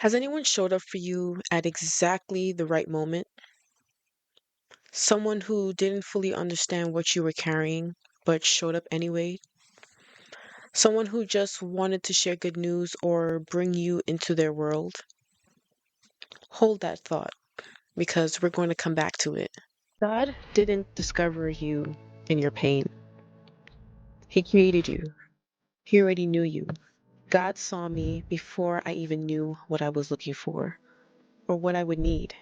Has anyone showed up for you at exactly the right moment? Someone who didn't fully understand what you were carrying, but showed up anyway? Someone who just wanted to share good news or bring you into their world? Hold that thought because we're going to come back to it. God didn't discover you in your pain, He created you. He already knew you. God saw me before I even knew what I was looking for or what I would need.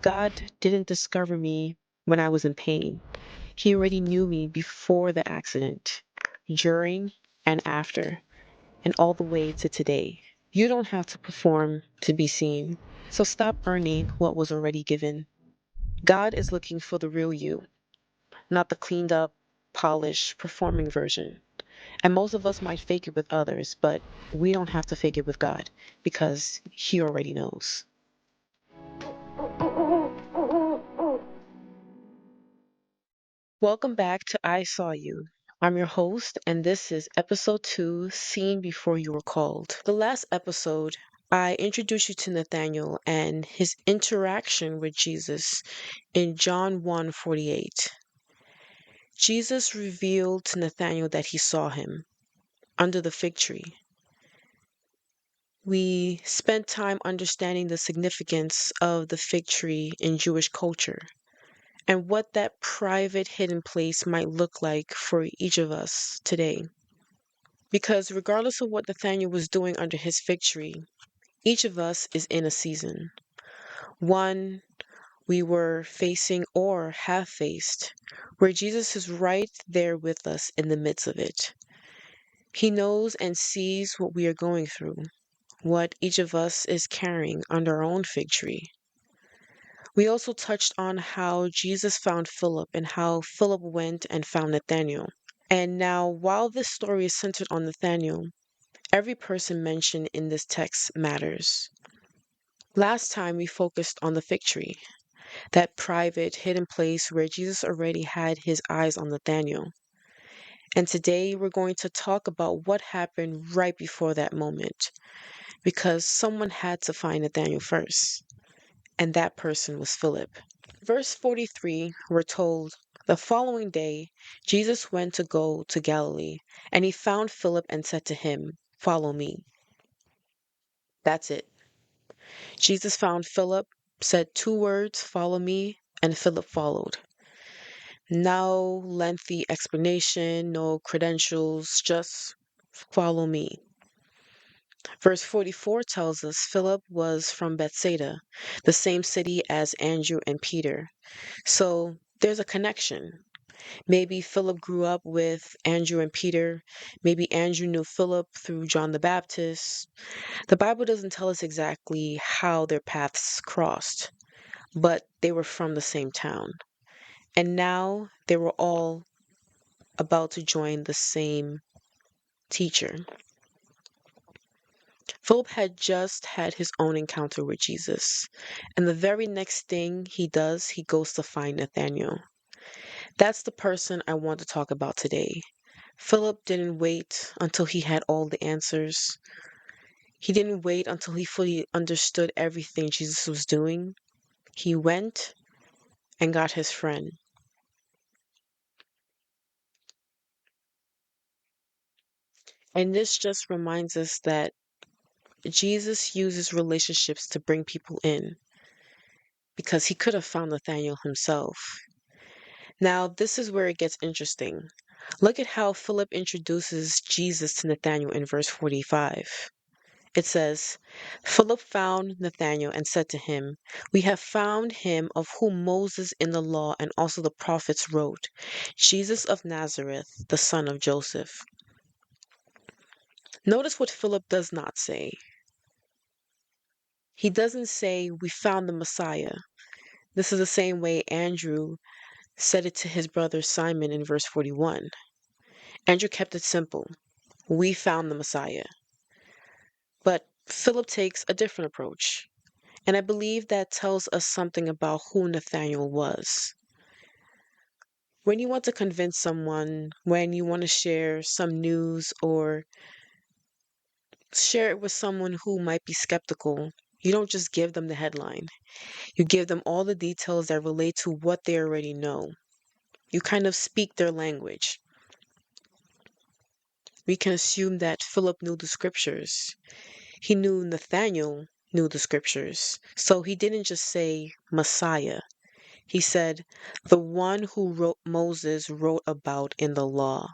God didn't discover me when I was in pain. He already knew me before the accident, during and after, and all the way to today. You don't have to perform to be seen, so stop earning what was already given. God is looking for the real you, not the cleaned up, polished, performing version. And most of us might fake it with others, but we don't have to fake it with God because He already knows. Welcome back to I Saw You. I'm your host, and this is episode 2, Seen Before You Were Called. The last episode, I introduced you to Nathanael and his interaction with Jesus in John 1:48. Jesus revealed to Nathanael that he saw him under the fig tree. We spent time understanding the significance of the fig tree in Jewish culture and what that private hidden place might look like for each of us today. Because regardless of what Nathaniel was doing under his fig tree, each of us is in a season. One we were facing or have faced, where Jesus is right there with us in the midst of it. He knows and sees what we are going through, what each of us is carrying under our own fig tree. We also touched on how Jesus found Philip and how Philip went and found Nathanael. And now, while this story is centered on Nathanael, every person mentioned in this text matters. Last time we focused on the fig tree, that private, hidden place where Jesus already had his eyes on Nathanael. And today we're going to talk about what happened right before that moment, because someone had to find Nathanael first, and that person was Philip. Verse 43, we're told, the following day, Jesus went to go to Galilee, and he found Philip and said to him, "Follow me." That's it. Jesus found Philip, said two words, "Follow me," and Philip followed. No lengthy explanation, no credentials, just follow me. Verse 44 tells us Philip was from Bethsaida, the same city as Andrew and Peter. So there's a connection. Maybe Philip grew up with Andrew and Peter. Maybe Andrew knew Philip through John the Baptist. The Bible doesn't tell us exactly how their paths crossed, but they were from the same town. And now they were all about to join the same teacher. Philip had just had his own encounter with Jesus, and the very next thing he does, he goes to find Nathanael. That's the person I want to talk about today. Philip didn't wait until he had all the answers. He didn't wait until he fully understood everything Jesus was doing. He went and got his friend. And this just reminds us that Jesus uses relationships to bring people in because he could have found Nathanael himself. Now, this is where it gets interesting. Look at how Philip introduces Jesus to Nathanael in verse 45. It says, Philip found Nathanael and said to him, "We have found him of whom Moses in the law and also the prophets wrote, Jesus of Nazareth, the son of Joseph." Notice what Philip does not say. He doesn't say, "We found the Messiah." This is the same way Andrew said it to his brother Simon in verse 41. Andrew kept it simple. "We found the Messiah." But Philip takes a different approach. And I believe that tells us something about who Nathanael was. When you want to convince someone, when you want to share some news or share it with someone who might be skeptical, you don't just give them the headline. You give them all the details that relate to what they already know. You kind of speak their language. We can assume that Philip knew the scriptures. He knew Nathanael knew the scriptures. So he didn't just say Messiah. He said, the one who Moses wrote about in the law,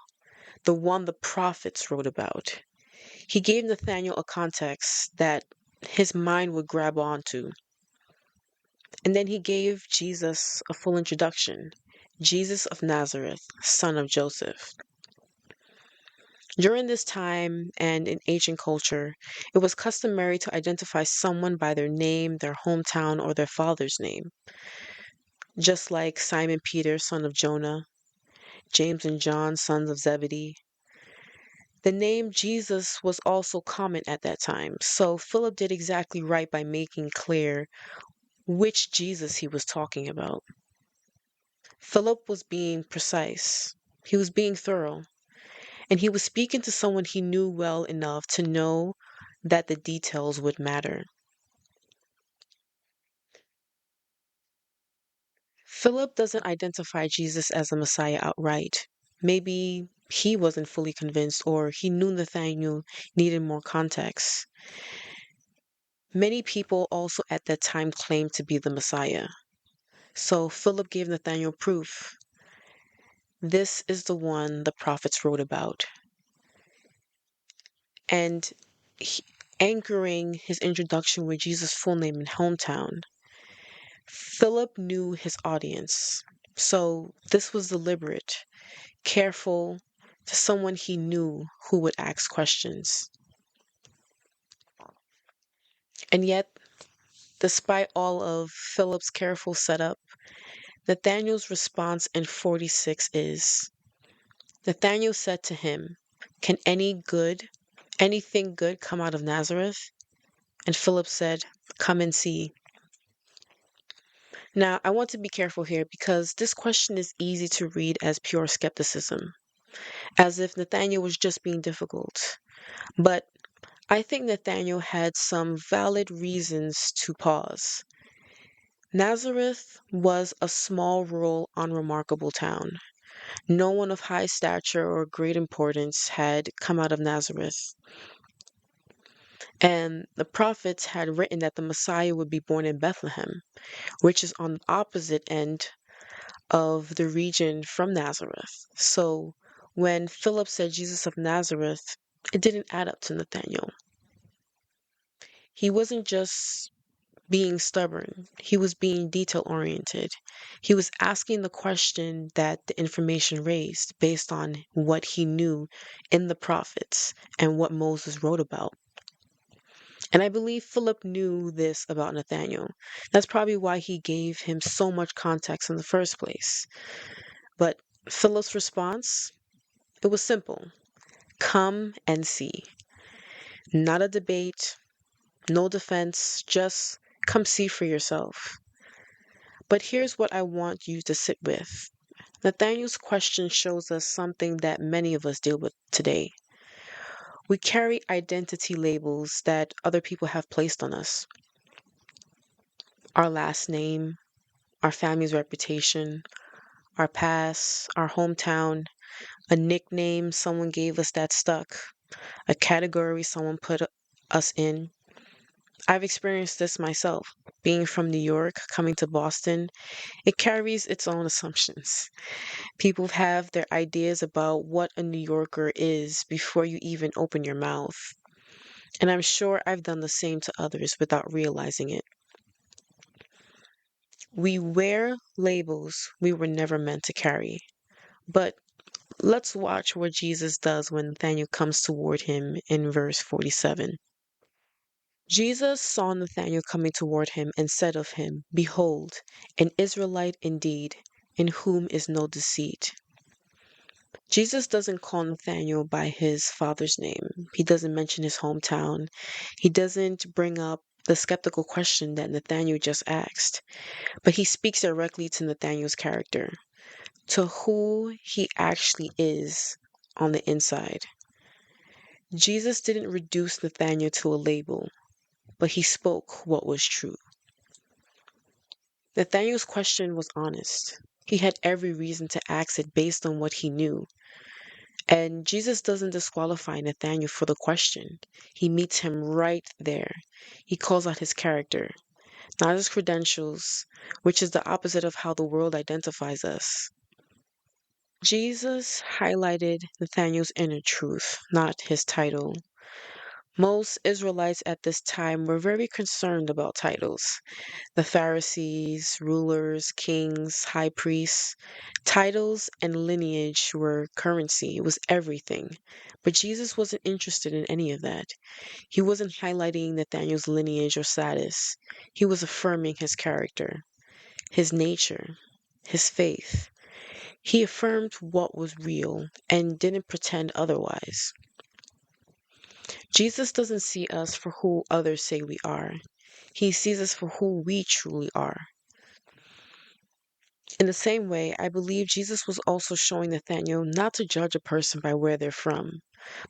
the one the prophets wrote about. He gave Nathanael a context that his mind would grab onto. And then he gave Jesus a full introduction. Jesus of Nazareth, son of Joseph. During this time and in ancient culture, it was customary to identify someone by their name, their hometown, or their father's name. Just like Simon Peter, son of Jonah, James and John, sons of Zebedee. The name Jesus was also common at that time, so Philip did exactly right by making clear which Jesus he was talking about. Philip was being precise, he was being thorough, and he was speaking to someone he knew well enough to know that the details would matter. Philip doesn't identify Jesus as the Messiah outright. Maybe he wasn't fully convinced, or he knew Nathanael needed more context. Many people also at that time claimed to be the Messiah. So Philip gave Nathanael proof. This is the one the prophets wrote about. And he, anchoring his introduction with Jesus' full name and hometown, Philip knew his audience. So this was deliberate, careful, to someone he knew who would ask questions. And yet, despite all of Philip's careful setup, Nathanael's response in 46 is, Nathanael said to him, can anything good come out of Nazareth? And Philip said, come and see. Now, I want to be careful here because this question is easy to read as pure skepticism, as if Nathanael was just being difficult. But I think Nathanael had some valid reasons to pause. Nazareth was a small, rural, unremarkable town. No one of high stature or great importance had come out of Nazareth. And the prophets had written that the Messiah would be born in Bethlehem, which is on the opposite end of the region from Nazareth. So when Philip said Jesus of Nazareth, it didn't add up to Nathanael. He wasn't just being stubborn, he was being detail oriented. He was asking the question that the information raised based on what he knew in the prophets and what Moses wrote about. And I believe Philip knew this about Nathanael. That's probably why he gave him so much context in the first place. But Philip's response, it was simple. Come and see. Not a debate, no defense, just come see for yourself. But here's what I want you to sit with. Nathaniel's question shows us something that many of us deal with today. We carry identity labels that other people have placed on us. Our last name, our family's reputation, our past, our hometown, a nickname someone gave us that stuck, a category someone put us in. I've experienced this myself. Being from New York, coming to Boston, it carries its own assumptions. People have their ideas about what a New Yorker is before you even open your mouth. And I'm sure I've done the same to others without realizing it. We wear labels we were never meant to carry. But let's watch what Jesus does when Nathanael comes toward him in verse 47. Jesus saw Nathanael coming toward him and said of him, behold, an Israelite indeed, in whom is no deceit. Jesus doesn't call Nathanael by his father's name. He doesn't mention his hometown. He doesn't bring up the skeptical question that Nathanael just asked. But he speaks directly to Nathanael's character, to who he actually is on the inside. Jesus didn't reduce Nathanael to a label, but he spoke what was true. Nathanael's question was honest. He had every reason to ask it based on what he knew. And Jesus doesn't disqualify Nathanael for the question. He meets him right there. He calls out his character, not his credentials, which is the opposite of how the world identifies us. Jesus highlighted Nathanael's inner truth, not his title. Most Israelites at this time were very concerned about titles. The Pharisees, rulers, kings, high priests, titles and lineage were currency, it was everything. But Jesus wasn't interested in any of that. He wasn't highlighting Nathanael's lineage or status. He was affirming his character, his nature, his faith. He affirmed what was real and didn't pretend otherwise. Jesus doesn't see us for who others say we are. He sees us for who we truly are. In the same way, I believe Jesus was also showing Nathanael not to judge a person by where they're from,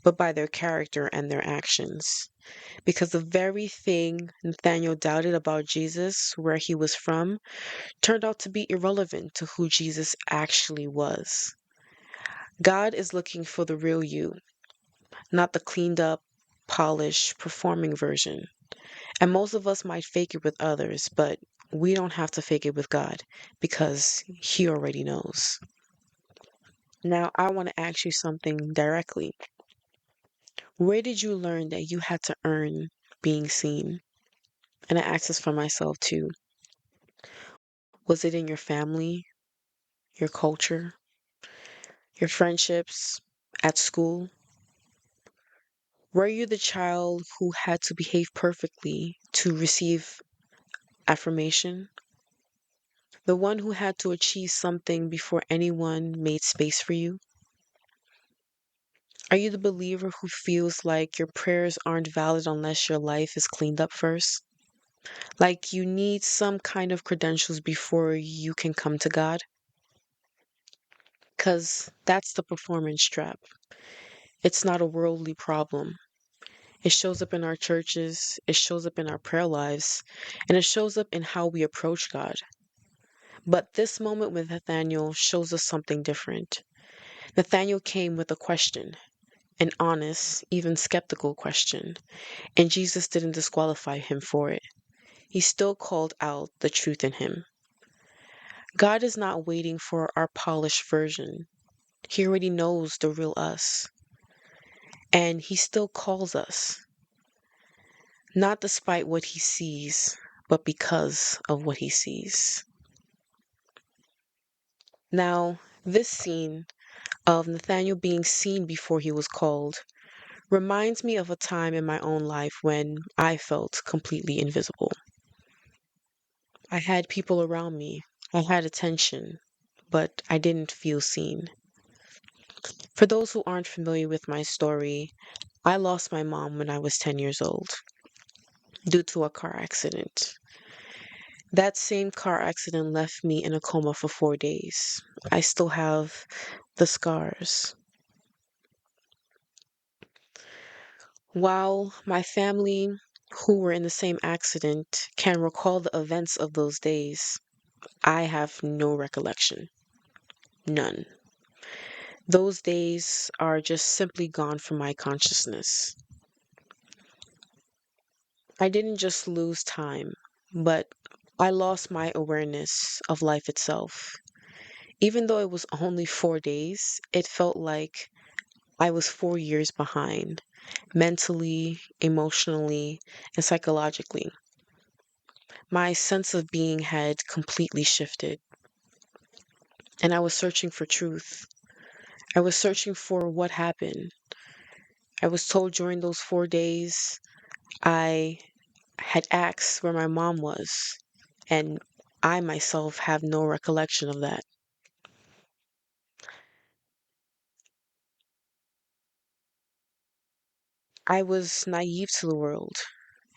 but by their character and their actions. Because the very thing Nathanael doubted about Jesus, where he was from, turned out to be irrelevant to who Jesus actually was. God is looking for the real you, not the cleaned up, polished, performing version. And most of us might fake it with others, but we don't have to fake it with God because He already knows. Now, I want to ask you something directly. Where did you learn that you had to earn being seen? And I ask this for myself too. Was it in your family, your culture, your friendships, at school? Were you the child who had to behave perfectly to receive affirmation? The one who had to achieve something before anyone made space for you? Are you the believer who feels like your prayers aren't valid unless your life is cleaned up first? Like you need some kind of credentials before you can come to God? Because that's the performance trap. It's not a worldly problem. It shows up in our churches, it shows up in our prayer lives, and it shows up in how we approach God. But this moment with Nathanael shows us something different. Nathanael came with a question, an honest, even skeptical question, and Jesus didn't disqualify him for it. He still called out the truth in him. God is not waiting for our polished version. He already knows the real us. And He still calls us, not despite what He sees, but because of what He sees. Now, this scene of Nathanael being seen before he was called reminds me of a time in my own life when I felt completely invisible. I had people around me, I had attention, but I didn't feel seen. For those who aren't familiar with my story, I lost my mom when I was 10 years old due to a car accident. That same car accident left me in a coma for 4 days. I still have the scars. While my family, who were in the same accident, can recall the events of those days, I have no recollection. None. Those days are just simply gone from my consciousness. I didn't just lose time, but I lost my awareness of life itself. Even though it was only 4 days, it felt like I was 4 years behind, mentally, emotionally, and psychologically. My sense of being had completely shifted, and I was searching for truth. I was searching for what happened. I was told during those 4 days I had asked where my mom was, and I myself have no recollection of that. I was naive to the world,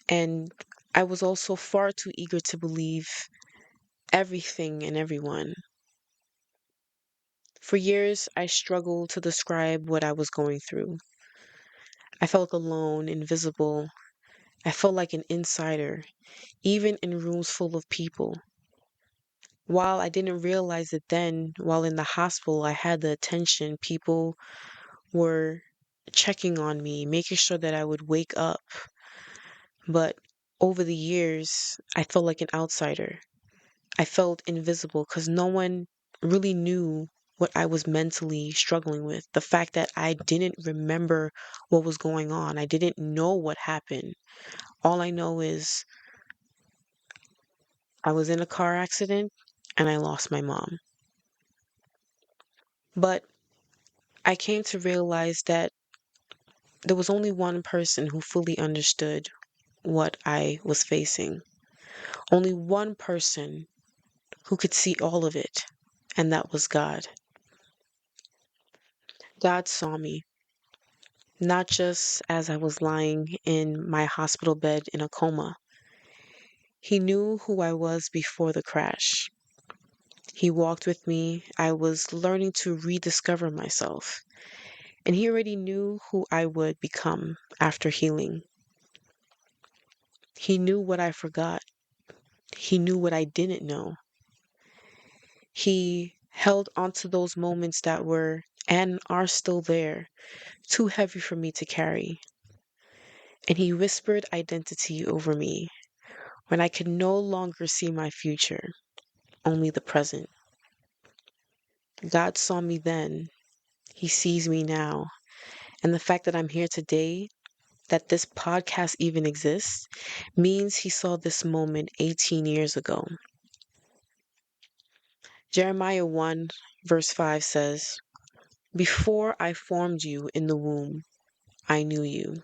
and I was also far too eager to believe everything and everyone. For years, I struggled to describe what I was going through. I felt alone, invisible. I felt like an insider, even in rooms full of people. While I didn't realize it then, while in the hospital, I had the attention. People were checking on me, making sure that I would wake up. But over the years, I felt like an outsider. I felt invisible because no one really knew what I was mentally struggling with. The fact that I didn't remember what was going on, I didn't know what happened. All I know is I was in a car accident and I lost my mom. But I came to realize that there was only one person who fully understood what I was facing. Only one person who could see all of it, and that was God. God saw me, not just as I was lying in my hospital bed in a coma. He knew who I was before the crash. He walked with me. I was learning to rediscover myself. And he already knew who I would become after healing. He knew what I forgot. He knew what I didn't know. He held onto those moments that were and are still there, too heavy for me to carry. And he whispered identity over me when I could no longer see my future, only the present. God saw me then. He sees me now. And the fact that I'm here today, that this podcast even exists, means he saw this moment 18 years ago. Jeremiah 1, verse 5 says, "Before I formed you in the womb, I knew you."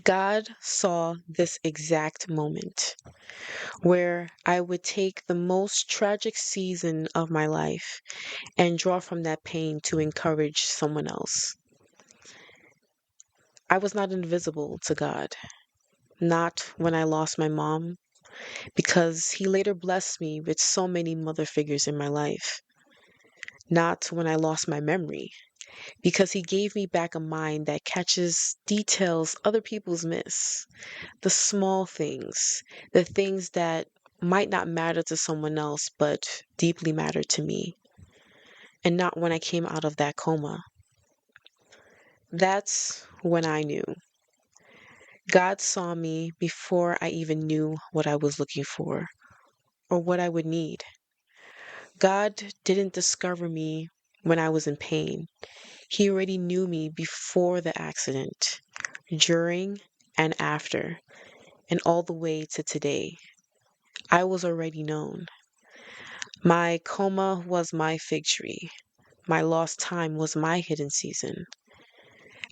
God saw this exact moment where I would take the most tragic season of my life and draw from that pain to encourage someone else. I was not invisible to God, not when I lost my mom, because He later blessed me with so many mother figures in my life, not when I lost my memory, because He gave me back a mind that catches details other people's miss, the small things, the things that might not matter to someone else but deeply matter to me, and not when I came out of that coma. That's when I knew. God saw me before I even knew what I was looking for or what I would need. God didn't discover me when I was in pain. He already knew me before the accident, during and after, and all the way to today. I was already known. My coma was my fig tree. My lost time was my hidden season.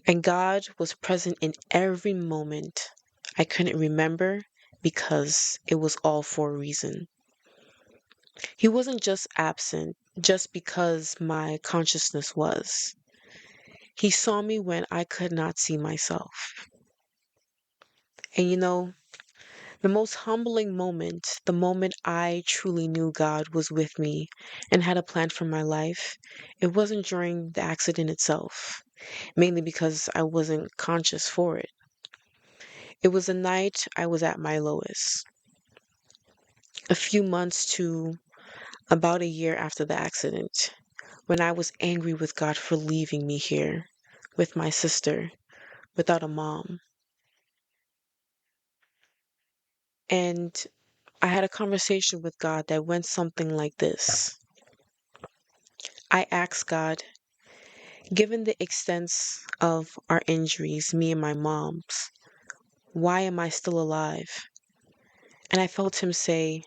And God was present in every moment I couldn't remember because it was all for a reason. He wasn't just absent just because my consciousness was. He saw me when I could not see myself. And the most humbling moment, the moment I truly knew God was with me and had a plan for my life, it wasn't during the accident itself, mainly because I wasn't conscious for it. It was the night I was at my lowest, a few months to about a year after the accident, when I was angry with God for leaving me here with my sister, without a mom. And I had a conversation with God that went something like this. I asked God, given the extent of our injuries, me and my mom's, why am I still alive? And I felt him say,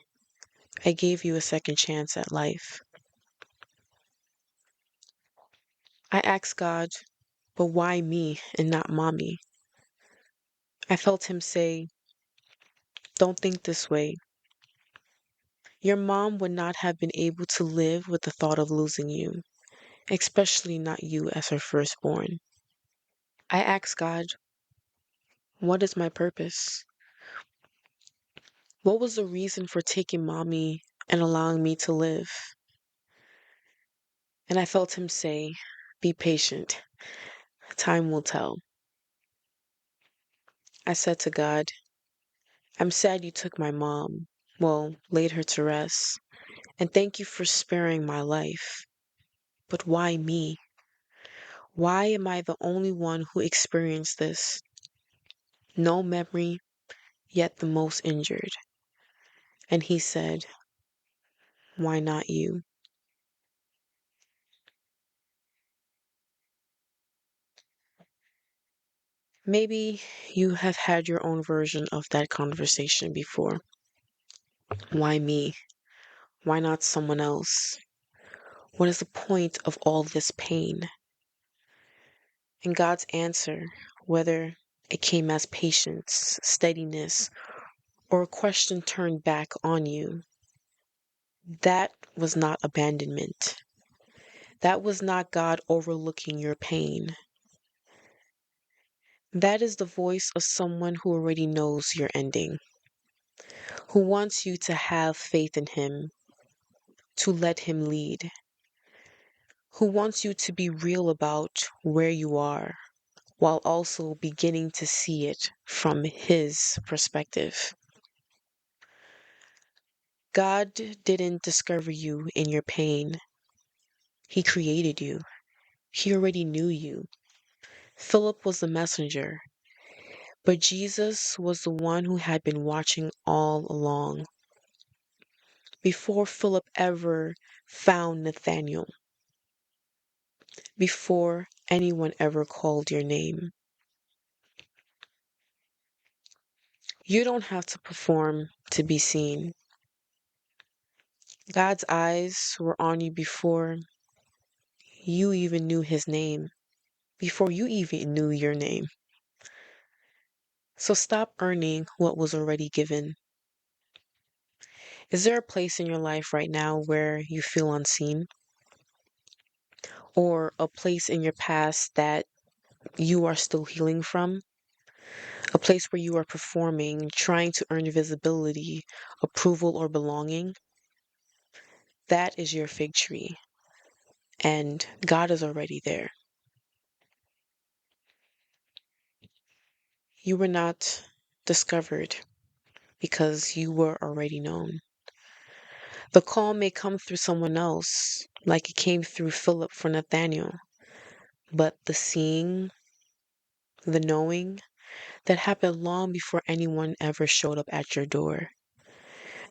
I gave you a second chance at life. I asked God, but why me and not mommy? I felt him say, don't think this way. Your mom would not have been able to live with the thought of losing you, especially not you as her firstborn. I asked God, what is my purpose? What was the reason for taking mommy and allowing me to live? And I felt him say, Be patient. Time will tell. I said to God, I'm sad you took my mom. Well, laid her to rest. And thank you for sparing my life. But why me? Why am I the only one who experienced this? No memory, yet the most injured. And he said, why not you? Maybe you have had your own version of that conversation before. Why me? Why not someone else? What is the point of all this pain? And God's answer, whether it came as patience, steadiness, or a question turned back on you, that was not abandonment. That was not God overlooking your pain. That is the voice of someone who already knows your ending, who wants you to have faith in Him, to let Him lead, who wants you to be real about where you are, while also beginning to see it from His perspective. God didn't discover you in your pain. He created you. He already knew you. Philip was the messenger, but Jesus was the one who had been watching all along. Before Philip ever found Nathanael, before anyone ever called your name. You don't have to perform to be seen. God's eyes were on you before you even knew His name, before you even knew your name. So stop earning what was already given. Is there a place in your life right now where you feel unseen? Or a place in your past that you are still healing from? A place where you are performing, trying to earn visibility, approval, or belonging? That is your fig tree, and God is already there. You were not discovered because you were already known. The call may come through someone else, like it came through Philip for Nathanael, but the seeing, the knowing, that happened long before anyone ever showed up at your door.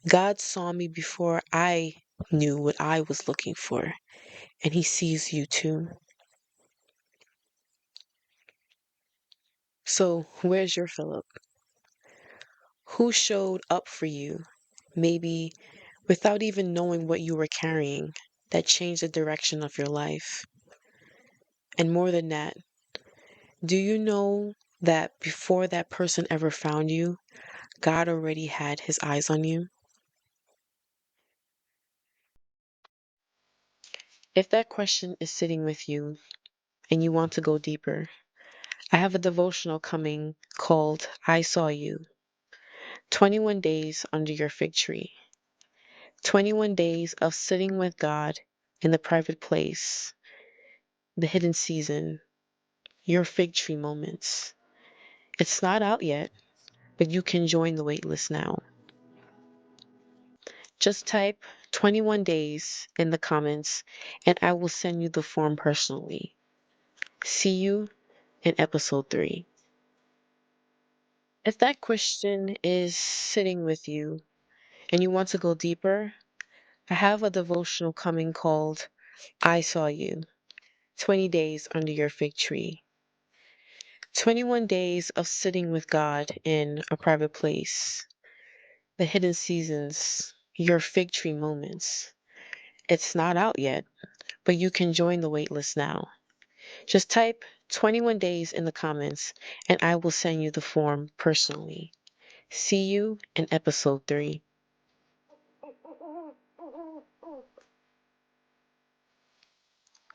God saw me before I knew what I was looking for, and He sees you too. So, where's your Philip? Who showed up for you, maybe without even knowing what you were carrying, that changed the direction of your life? And more than that, do you know that before that person ever found you, God already had His eyes on you? If that question is sitting with you and you want to go deeper, I have a devotional coming called I Saw You. 21 days under your fig tree. 21 days of sitting with God in the private place, the hidden season, your fig tree moments. It's not out yet, but you can join the waitlist now. Just type 21 days in the comments and I will send you the form personally. See you in episode 3. If that question is sitting with you and you want to go deeper, I have a devotional coming called I Saw You. 20 days under your fig tree. 21 days of sitting with God in a private place. The hidden seasons, your fig tree moments. It's not out yet, but you can join the waitlist now. Just type 21 days in the comments and I will send you the form personally. See you in episode 3.